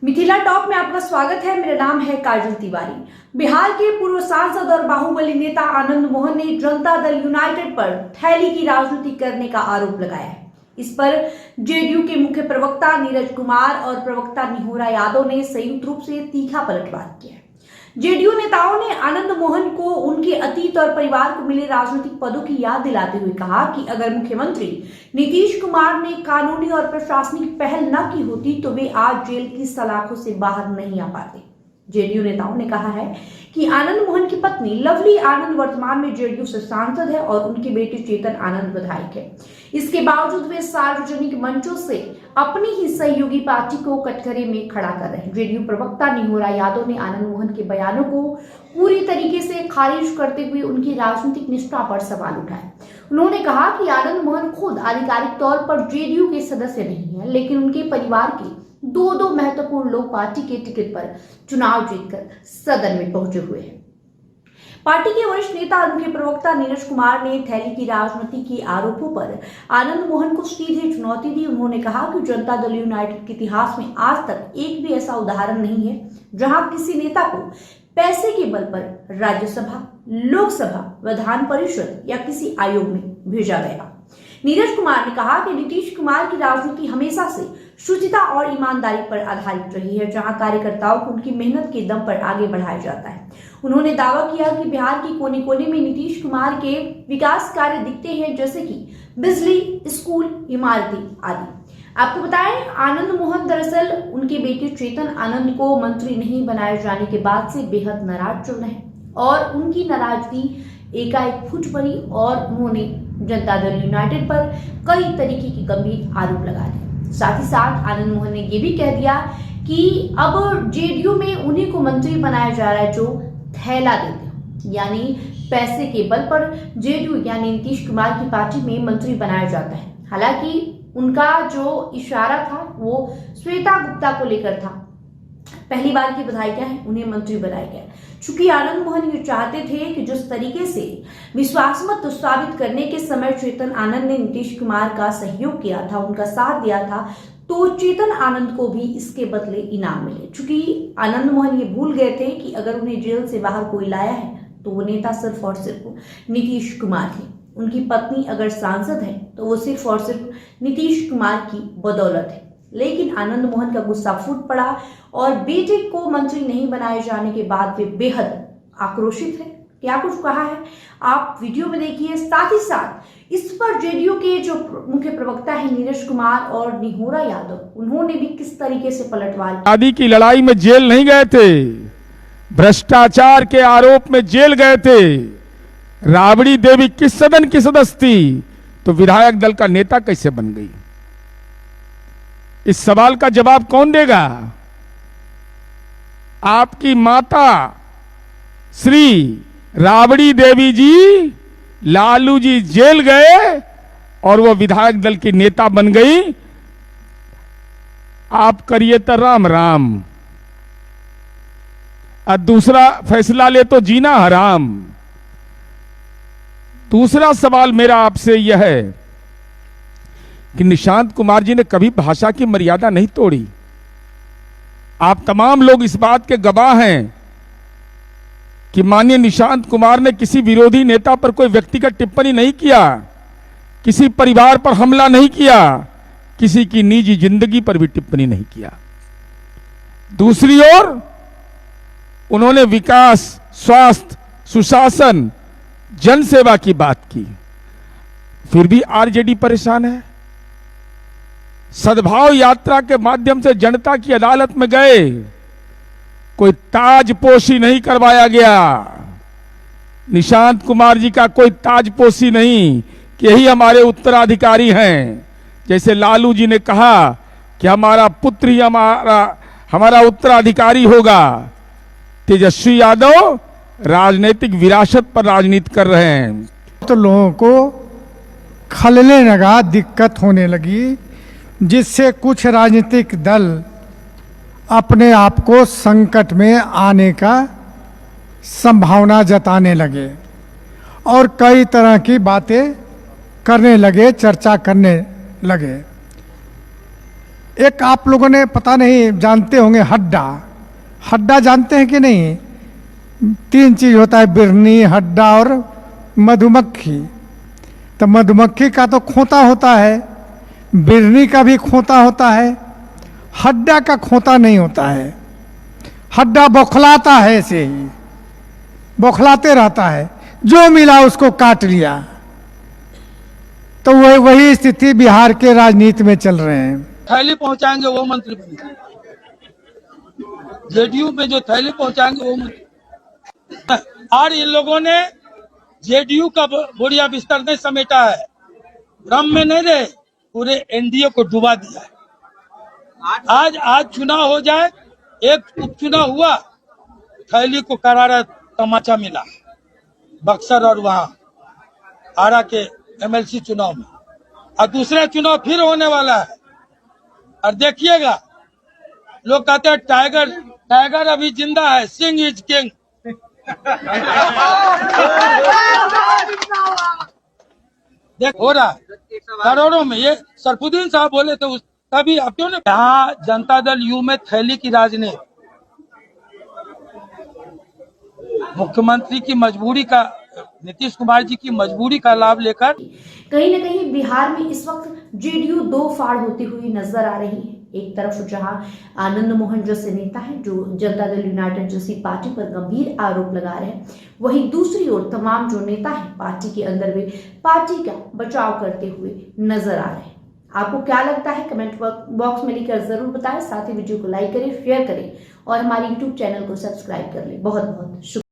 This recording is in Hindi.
मिथिला टॉप में आपका स्वागत है। मेरा नाम है काजल तिवारी। बिहार के पूर्व सांसद और बाहुबली नेता आनंद मोहन ने जनता दल यूनाइटेड पर थैली की राजनीति करने का आरोप लगाया है। इस पर जेडीयू के मुख्य प्रवक्ता नीरज कुमार और प्रवक्ता निहोरा यादव ने संयुक्त रूप से तीखा पलटवार किया है। जेडीयू नेताओं ने आनंद मोहन को उनके अतीत और परिवार को मिले राजनीतिक पदों की याद दिलाते हुए कहा कि अगर मुख्यमंत्री नीतीश कुमार ने कानूनी और प्रशासनिक पहल न की होती तो वे आज जेल की सलाखों से बाहर नहीं आ पाते। जेडीयू नेताओं ने कहा है कि आनंद मोहन की पत्नी लवली आनंद वर्तमान में जेडीयू से सांसद है और उनके बेटे चेतन आनंद विधायक है। इसके बावजूद वे सार्वजनिक मंचों से अपनी ही सहयोगी पार्टी को कटघरे में खड़ा कर रहे हैं। जेडीयू प्रवक्ता निहोरा यादव ने आनंद मोहन के बयानों को पूरी तरीके से खारिज करते हुए उनकी राजनीतिक निष्ठा पर सवाल उठाए। उन्होंने कहा कि आनंद मोहन खुद आधिकारिक तौर पर जेडीयू के सदस्य नहीं है, लेकिन उनके परिवार के दो महत्वपूर्ण लोग पार्टी के टिकट पर चुनाव जीतकर सदन में पहुंचे हुए हैं। पार्टी के वरिष्ठ नेता और मुख्य प्रवक्ता नीरज कुमार ने थैली की राजनीति के आरोपों पर आनंद मोहन को सीधे चुनौती दी। उन्होंने कहा कि जनता दल यूनाइटेड के इतिहास में आज तक एक भी ऐसा उदाहरण नहीं है जहां किसी नेता को पैसे के बल पर राज्यसभा, लोकसभा, विधान परिषद या किसी आयोग में भेजा गया। नीरज कुमार ने कहा कि नीतीश कुमार की राजनीति हमेशा से शुचिता और ईमानदारी पर आधारित रही है, जहां कार्यकर्ताओं को उनकी मेहनत के दम पर आगे बढ़ाया जाता है। उन्होंने दावा किया कि बिहार के कोने कोने में नीतीश कुमार के विकास कार्य दिखते हैं, जैसे कि बिजली, स्कूल, इमारतें आदि। आपको बताएं, आनंद मोहन दरअसल उनके बेटे चेतन आनंद को मंत्री नहीं बनाए जाने के बाद से बेहद नाराज चल रहे हैं और उनकी नाराजगी एकाएक फूट पड़ी और उन्होंने जनता दल यूनाइटेड पर कई तरीके के गंभीर आरोप लगा दिए। साथ ही साथ आनंद मोहन ने यह भी कह दिया कि अब जेडीयू में उन्हीं को मंत्री बनाया जा रहा है जो थैला देते हो, यानी पैसे के बल पर जेडीयू यानी नीतीश कुमार की पार्टी में मंत्री बनाया जाता है। हालांकि उनका जो इशारा था वो श्वेता गुप्ता को लेकर था। पहली बार की विधायिका है, उन्हें मंत्री बनाया गया। चूंकि आनंद मोहन ये चाहते थे कि जिस तरीके से विश्वास मत साबित करने के समय चेतन आनंद ने नीतीश कुमार का सहयोग किया था, उनका साथ दिया था, तो चेतन आनंद को भी इसके बदले इनाम मिले। चूंकि आनंद मोहन ये भूल गए थे कि अगर उन्हें जेल से बाहर कोई लाया है तो वो नेता सिर्फ और सिर्फ नीतीश कुमार थे। उनकी पत्नी अगर सांसद है तो वो सिर्फ और सिर्फ नीतीश कुमार की बदौलत है। लेकिन आनंद मोहन का गुस्सा फूट पड़ा और बेटे को मंत्री नहीं बनाए जाने के बाद वे बेहद आक्रोशित हैं। क्या कुछ कहा है आप वीडियो में देखिए। साथ ही साथ इस पर जेडीयू के जो मुख्य प्रवक्ता है नीरज कुमार और निहोरा यादव, उन्होंने भी किस तरीके से पलटवार किया। आदि की लड़ाई में जेल नहीं गए थे, भ्रष्टाचार के आरोप में जेल गए थे। राबड़ी देवी किस सदन की सदस्य थी तो विधायक दल का नेता कैसे बन गई? इस सवाल का जवाब कौन देगा? आपकी माता श्री राबड़ी देवी जी, लालू जी जेल गए और वो विधायक दल की नेता बन गई। आप करिए तो राम राम, और दूसरा फैसला ले तो जीना हराम। दूसरा सवाल मेरा आपसे यह है कि निशांत कुमार जी ने कभी भाषा की मर्यादा नहीं तोड़ी। आप तमाम लोग इस बात के गवाह हैं कि माननीय निशांत कुमार ने किसी विरोधी नेता पर कोई व्यक्तिगत टिप्पणी नहीं किया, किसी परिवार पर हमला नहीं किया, किसी की निजी जिंदगी पर भी टिप्पणी नहीं किया। दूसरी ओर उन्होंने विकास, स्वास्थ्य, सुशासन, जनसेवा की बात की। फिर भी आरजेडी परेशान है। सद्भाव यात्रा के माध्यम से जनता की अदालत में गए, कोई ताजपोशी नहीं करवाया गया। निशांत कुमार जी का कोई ताजपोशी नहीं कि यही हमारे उत्तराधिकारी हैं। जैसे लालू जी ने कहा कि हमारा पुत्र ही हमारा उत्तराधिकारी होगा, तेजस्वी यादव राजनीतिक विरासत पर राजनीति कर रहे हैं। तो लोगों को खलने लगा, दिक्कत होने लगी, जिससे कुछ राजनीतिक दल अपने आप को संकट में आने का संभावना जताने लगे और कई तरह की बातें करने लगे, चर्चा करने लगे। एक आप लोगों ने पता नहीं जानते होंगे, हड्डा। हड्डा जानते हैं कि नहीं? 3 चीज होता है, बिरनी, हड्डा और मधुमक्खी। तो मधुमक्खी का तो खोता होता है, बिरनी का भी खोता होता है, हड्डा का खोता नहीं होता है। हड्डा बौखलाता है, ऐसे ही बौखलाते रहता है, जो मिला उसको काट लिया। तो वही स्थिति बिहार के राजनीति में चल रहे हैं। थैली पहुंचाएंगे वो मंत्री बनेंगे, जेडीयू में जो थैली पहुंचाएंगे वो मंत्री। और इन लोगों ने जेडीयू का बोरिया बिस्तर नहीं समेटा है, भ्रम में नहीं रहे, पूरे एनडीए को डुबा दिया है। आज चुनाव हो जाए, एक उपचुनाव हुआ, थैली को करारा तमाचा मिला बक्सर और वहां आरा के एमएलसी चुनाव में, और दूसरा चुनाव फिर होने वाला है। और देखिएगा, लोग कहते हैं टाइगर टाइगर अभी जिंदा है, सिंह इज किंग। देख हो रहा है करोड़ों में। ये सरफुद्दीन साहब बोले थे तभी, अब क्यों नहीं? यहाँ जनता दल यू में थैली की राजनीति, मुख्यमंत्री की मजबूरी का, नीतीश कुमार जी की मजबूरी का लाभ लेकर कहीं न कहीं बिहार में इस वक्त जेडीयू दो फाड़ होती हुई नजर आ रही है। एक तरफ जहां आनंद मोहन जैसे नेता हैं जो जनता दल यूनाइटेड जैसी पार्टी पर गंभीर आरोप लगा रहे हैं, वहीं दूसरी ओर तमाम जो नेता हैं पार्टी के अंदर भी पार्टी का बचाव करते हुए नजर आ रहे हैं। आपको क्या लगता है कमेंट बॉक्स में लिखकर जरूर बताएं। साथ ही वीडियो को लाइक करें, शेयर करें और हमारे यूट्यूब चैनल को सब्सक्राइब कर लें। बहुत बहुत शुक्रिया।